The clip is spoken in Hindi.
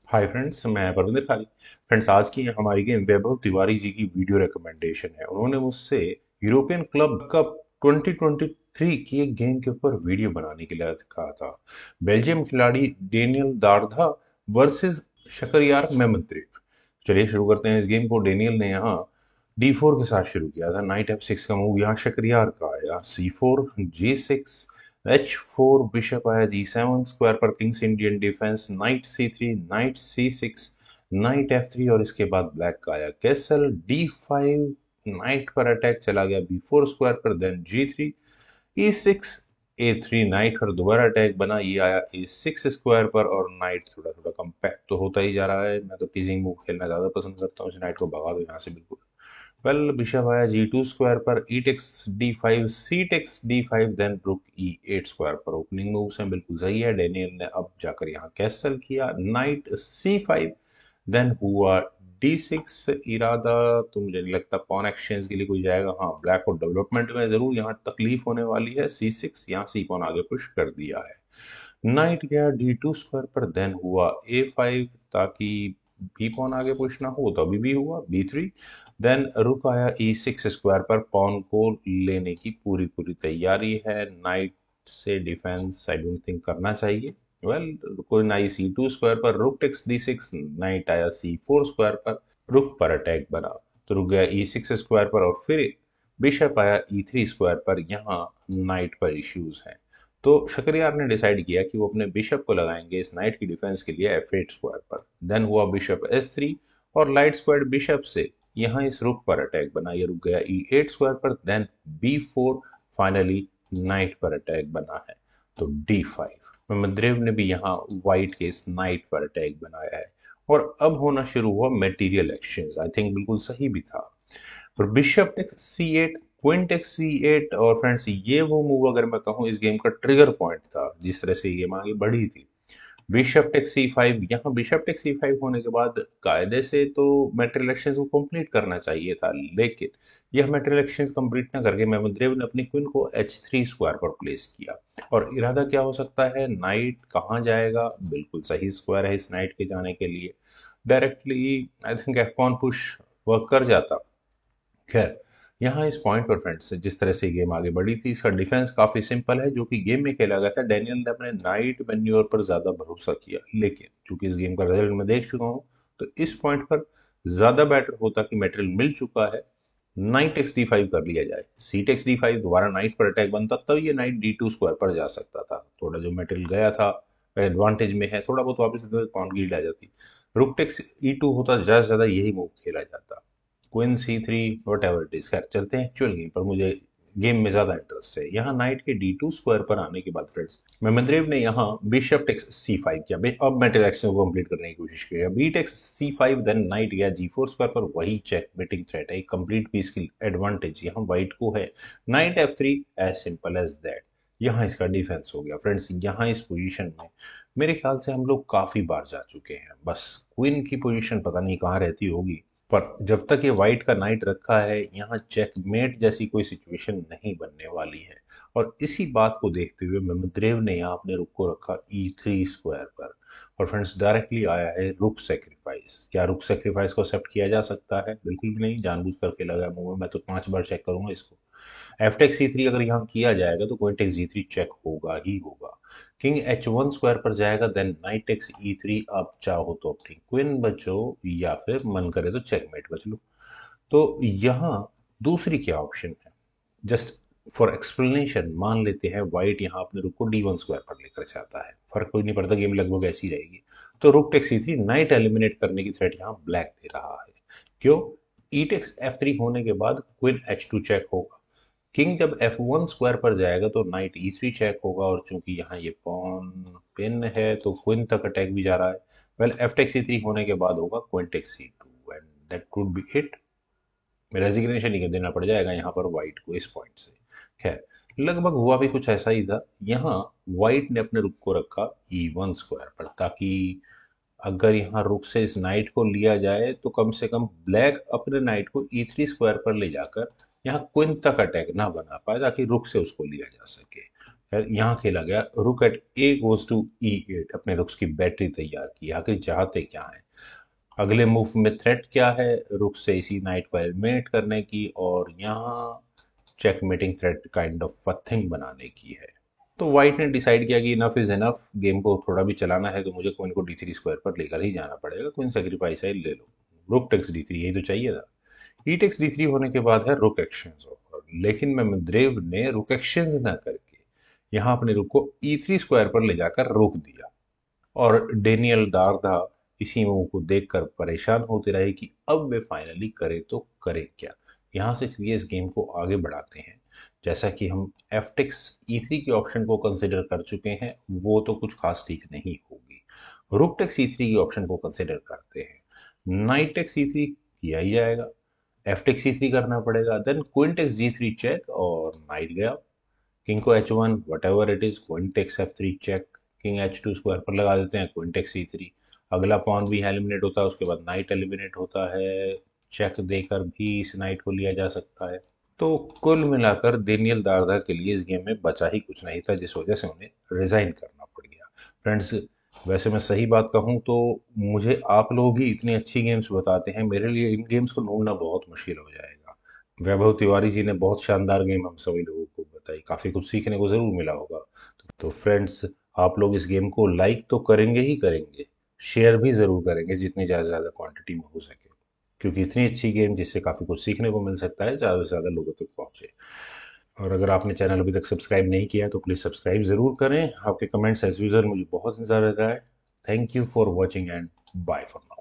हाय फ्रेंड्स, मैं परविंदर खाली। फ्रेंड्स, आज की हमारी गेम वैभव तिवारी जी की वीडियो रिकमेंडेशन है। उन्होंने मुझसे यूरोपियन क्लब कप 2023 की एक गेम के ऊपर वीडियो बनाने के लिए कहा था। बेल्जियम खिलाड़ी डेनियल दारधा वर्सेस शकरयार मेमनद्रीव। चलिए शुरू करते हैं इस गेम को। डेनियल ने यहाँ D4 के साथ शुरू किया था। नाइट F6 का मूव यहाँ शकरयार का आया। C4, G6, H4, बिशप आया G7, स्क्वायर पर Kings Indian defence, night C3, night C6, night F3 और इसके बाद ब्लैक का आया कैसल D5, नाइट पर अटैक चला गया B4 स्क्वायर पर, then G3, E6, A3, night पर दोबारा अटैक बना, ये आया A6 स्क्वायर पर और नाइट थोड़ा थोड़ा कम्पैक्ट तो होता ही जा रहा है। मैं तो टीजिंग मूव खेलना ज़्यादा पसंद करता हूँ, इस नाइट को भगा दो यहाँ से बिल्कुल। वेल, बिशप आया G2 स्क्वायर पर, E takes D5, C takes D5, then rook E8 square पर। ओपनिंग मूव्स हैं, बिल्कुल सही है। डेनियल ने अब जाकर यहाँ कैसल किया, नाइट C5, देन हुआ D6। इरादा तो मुझे नहीं लगता पॉन एक्सचेंज के लिए कोई जाएगा। हाँ, ब्लैक को डेवलपमेंट में जरूर यहाँ तकलीफ होने वाली है। C6, यहाँ सी पॉन आगे पुश कर दिया है। नाइट गया D2 स्क्वायर पर, देन हुआ A5 ताकि बी पॉन आगे पुश ना हो, तो अभी भी हुआ B3, देन रुक आया E6 स्क्वायर पर। पॉन को लेने की पूरी पूरी तैयारी है। नाइट से डिफेंस आई डोंट थिंक करना चाहिए। वेल, कोई ना, C2 स्क्वायर पर रुक टेक्स D6, नाइट आया C4 स्क्वायर पर, रुक पर अटैक बना तो रुक गया E6 स्क्वायर पर और फिर बिशप आया E3 स्क्वायर पर। यहाँ नाइट पर इश्यूज हैं, तो शक्रियार ने डिसाइड किया कि वो अपने बिशप को लगाएंगे इस नाइट की डिफेंस के लिए F8 स्क्वायर पर। देन हुआ बिशप S3 और लाइट स्क्वायर बिशप से यहाँ इस रुक पर अटैक बना, ये रुक गया E8 स्क्वायर पर, देन B4, फाइनली नाइट पर अटैक बना है तो D5। मेमनद्रेव ने भी यहाँ व्हाइट के इस नाइट पर अटैक बनाया है और अब होना शुरू हुआ मटेरियल एक्सचेंज। आई थिंक बिल्कुल सही भी था। और bishop takes C8, queen takes C8 और फ्रेंड्स ये वो मूव अगर मैं कहूँ इस गेम का ट्रिगर पॉइंट था जिस तरह से गेम आगे बढ़ी थी। बिशप टेक्स C5, यहाँ बिशप टेक्स C5 होने के बाद कायदे से तो मेटेरियल एक्सचेंज को कंप्लीट करना चाहिए था, लेकिन यह मेटेरियल एक्सचेंज कंप्लीट ना करके मेमनद्रेव ने अपनी क्वीन को H3 स्क्वायर पर प्लेस किया। और इरादा क्या हो सकता है, नाइट कहाँ जाएगा, बिल्कुल सही स्क्वायर है इस नाइट के जाने के लिए। Directly I think F pawn push work कर जाता। खैर, यहाँ इस पॉइंट पर फ्रेंड्स जिस तरह से गेम आगे बढ़ी थी, इसका डिफेंस काफी सिंपल है जो कि गेम में खेला गया था। डेनियल ने अपने नाइट मैन्योर पर ज्यादा भरोसा किया, लेकिन चूंकि इस गेम का रिजल्ट मैं देख चुका हूँ तो इस पॉइंट पर ज्यादा बेटर होता कि मटेरियल मिल चुका है, नाइट एक्स D5 कर लिया जाए। सीट एक्स D5 दोबारा नाइट पर अटैक बनता, तब ये नाइट D2 स्क्वायर पर जा सकता था। थोड़ा जो मटेरियल गया था एडवांटेज में है, थोड़ा बहुत वापस पाउंड की आ जाती। रुक टेक्स E2 होता, ज्यादा से ज्यादा यही मूव खेला जाता। Queen C3, what ever it is. खैर, चलते हैं एक्चुअल गेम पर। मुझे गेम में ज्यादा इंटरेस्ट है। यहाँ नाइट के D2 स्क्वायर पर आने के बाद फ्रेंड्स मेमनद्रेव ने यहाँ बिशप टेक्स C5 किया। अब मेटेरियल एक्शन को कंप्लीट करने की कोशिश की। B takes C5, then night गया G4 स्क्वायर पर। वही चेक बेटिंग थ्रेट है, एक कंप्लीट पीस की एडवांटेज यहाँ व्हाइट को है। Knight F3, as simple as that. यहाँ इसका डिफेंस हो गया। फ्रेंड्स, यहाँ इस पोजीशन में मेरे ख्याल से हम लोग काफी बार जा चुके हैं। बस क्वीन की पोजीशन पता नहीं कहाँ रहती होगी, पर जब तक ये वाइट का नाइट रखा है, यहाँ चेकमेट जैसी कोई सिचुएशन नहीं बनने वाली है। और इसी बात को देखते हुए मेमनद्रेव ने यहाँ अपने रुक को रखा E3 स्क्वायर पर। और फ्रेंड्स, डायरेक्टली आया है रुक सेक्रीफाइस। क्या रुक सेक्रीफाइस को एक्सेप्ट किया जा सकता है? बिल्कुल भी नहीं। जानबूझ करके लगा मूव में, मैं तो 5 बार चेक करूंगा इसको। एफ टेक्स C3 अगर यहाँ किया जाएगा तो क्वीन टेक्स G3 चेक होगा ही होगा। किंग H1 स्क्वायर पर जाएगा, देन नाइट टेक्स E3। आप चाहो तो अपनी क्वीन बचो या फिर मन करे तो चेकमेट बच लो। तो यहाँ दूसरी क्या ऑप्शन है? जस्ट फॉर एक्सप्लेनेशन मान लेते हैं व्हाइट यहाँ अपने रुक को D1 स्क्वायर पर लेकर चाहता है, फर्क कोई नहीं पड़ता, गेम लगभग ऐसी रहेगी। तो rook takes C3, night eliminate करने की थ्रेट यहाँ ब्लैक दे रहा है। क्यों? ई टेक्स F3 होने के बाद क्वीन H2 चेक होगा। किंग जब F1 स्क्वायर पर जाएगा तो नाइट E3 चेक होगा, और चूंकि यहाँ ये पॉन पिन है तो क्वीन तक अटैक भी जा रहा है। वेल, एफ टेक्स C3 होने के बाद होगा queen takes C2 and that could be it. Resignation ही देना पड़ जाएगा यहाँ पर व्हाइट को इस पॉइंट से। खैर, लगभग हुआ भी कुछ ऐसा ही था। यहाँ व्हाइट ने अपने रुक को रखा E1 स्क्वायर पर, ताकि अगर यहाँ रुक से इस नाइट को लिया जाए तो कम से कम ब्लैक अपने नाइट को E3 स्क्वायर पर ले जाकर यहाँ क्वीन तक अटैक ना बना पाए, ताकि रुक से उसको लिया जा सके। यहाँ खेला गया रुक eight A goes to E8, अपने रुक्स की बैटरी तैयार की। आखिर चाहते क्या है, अगले मूव में थ्रेट क्या है, रुक से इसी नाइट को एलिमिनेट करने की, और यहाँ checkmating threat kind of thing बनाने की है। तो व्हाइट ने डिसाइड किया कि इनफ इज इनफ, गेम को थोड़ा भी चलाना है तो मुझे क्वीन को D3 स्क्वायर पर लेकर ही जाना पड़ेगा, क्वीन सेक्रीफाइस है, ले लो। रुक टेक्स D3, यही तो चाहिए था। ई टेक्स D3 होने के बाद है रुक एक्सचेंज ऑफर, लेकिन मेमद्रेव ने रुक एक्सचेंज ना करके यहाँ अपने रुक को E3 स्क्वायर पर ले जाकर रोक दिया। और डेनियल दारदा इसी मूव को देखकर परेशान होते रहे कि अब वे फाइनली करे तो करे क्या। यहाँ से चलिए इस गेम को आगे बढ़ाते हैं। जैसा कि हम एफ टेक्स E3 के ऑप्शन को कंसिडर कर चुके हैं, वो तो कुछ खास ठीक नहीं होगी। रुक टेक्स E3 के ऑप्शन को कंसिडर करते हैं। नाइट टेक्स E3 किया ही जाएगा, एफ टेक्स E3 करना पड़ेगा, then queen takes G3 check और नाइट गया। किंग को H1 whatever it is, queen takes F3 check, king H2 square पर लगा देते हैं, क्वीन टेक्स C3। अगला पॉन भी एलिमिनेट होता है, उसके बाद नाइट एलिमिनेट होता है, चेक देकर भी इस नाइट को लिया जा सकता है। तो कुल मिलाकर डेनियल दारदा के लिए इस गेम में बचा ही कुछ नहीं था, जिस वजह से उन्हें रिजाइन करना पड़ गया। फ्रेंड्स, वैसे मैं सही बात कहूँ तो मुझे आप लोग ही इतनी अच्छी गेम्स बताते हैं, मेरे लिए इन गेम्स को ढूंढना बहुत मुश्किल हो जाएगा। वैभव तिवारी जी ने बहुत शानदार गेम हम सभी लोगों को बताई, काफ़ी कुछ सीखने को ज़रूर मिला होगा। तो फ्रेंड्स, आप लोग इस गेम को लाइक तो करेंगे ही करेंगे, शेयर भी ज़रूर करेंगे जितनी ज़्यादा से ज़्यादा क्वांटिटी में हो सके, क्योंकि इतनी अच्छी गेम जिससे काफ़ी कुछ सीखने को मिल सकता है, ज़्यादा से ज़्यादा लोगों तक पहुँचे। और अगर आपने चैनल अभी तक सब्सक्राइब नहीं किया है तो प्लीज़ सब्सक्राइब ज़रूर करें। आपके कमेंट्स एज यूजर मुझे बहुत इंतजार रहता है। Thank you for watching and bye for now.